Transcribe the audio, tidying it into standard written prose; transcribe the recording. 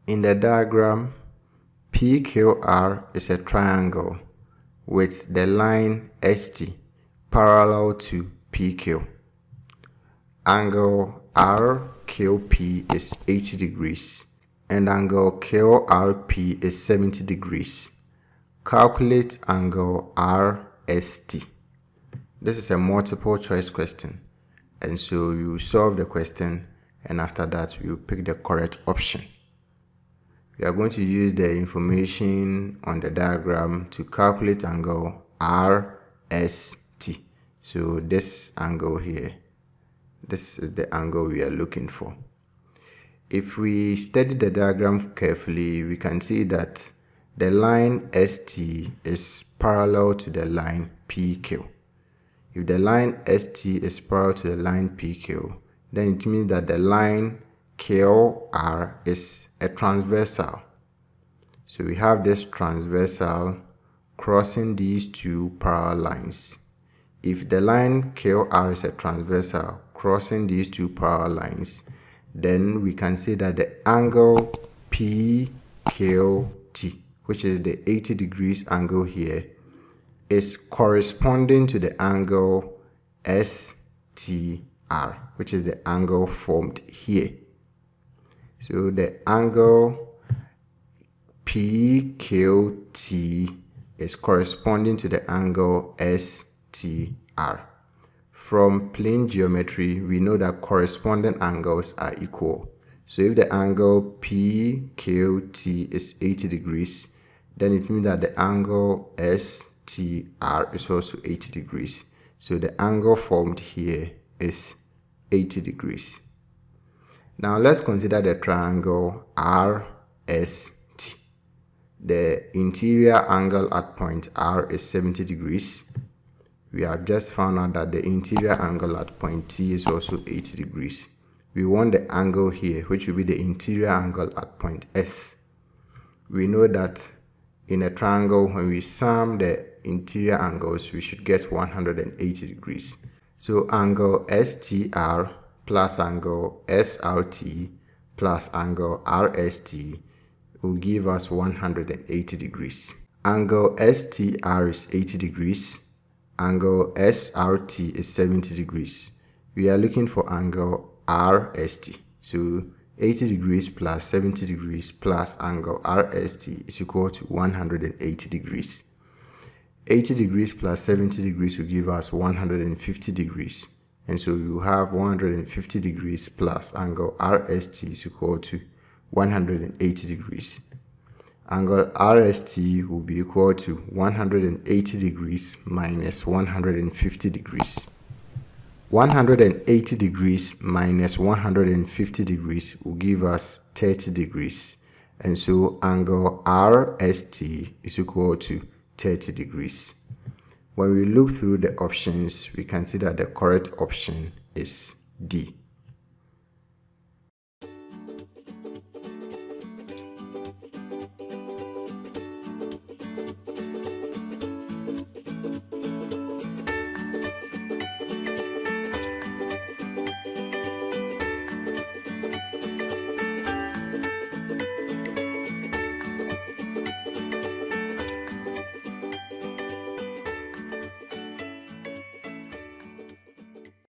In the diagram, PQR is a triangle with the line ST parallel to PQ. Angle RQP is 80 degrees and angle QRP is 70 degrees. Calculate angle RST. This is a multiple choice question, and so you solve the question, and after that you pick the correct option. We are going to use the information on the diagram to calculate angle RST. So this angle here, this is the angle we are looking for. If we study the diagram carefully, we can see that the line ST is parallel to the line PQ. If the line ST is parallel to the line PQ, then it means that the line QR is a transversal. So we have this transversal crossing these two parallel lines. If the line QR is a transversal crossing these two parallel lines, then we can say that the angle PQT, which is the 80 degrees angle here, is corresponding to the angle STR, which is the angle formed here. So the angle PQT is corresponding to the angle STR. From plane geometry, we know that corresponding angles are equal. So if the angle PQT is 80 degrees, then it means that the angle STR is also 80 degrees. So the angle formed here is 80 degrees. Now let's consider the triangle RST. The interior angle at point R is 70 degrees. We have just found out that the interior angle at point T is also 80 degrees. We want the angle here, which will be the interior angle at point S. We know that in a triangle, when we sum the interior angles, we should get 180 degrees. So angle STR plus angle SRT plus angle RST will give us 180 degrees. Angle STR is 80 degrees. Angle SRT is 70 degrees. We are looking for angle RST. So 80 degrees plus 70 degrees plus angle RST is equal to 180 degrees. 80 degrees plus 70 degrees will give us 150 degrees. And so we will have 150 degrees plus angle RST is equal to 180 degrees. Angle RST will be equal to 180 degrees minus 150 degrees. 180 degrees minus 150 degrees will give us 30 degrees. And so angle RST is equal to 30 degrees. When we look through the options, we can see that the correct option is D.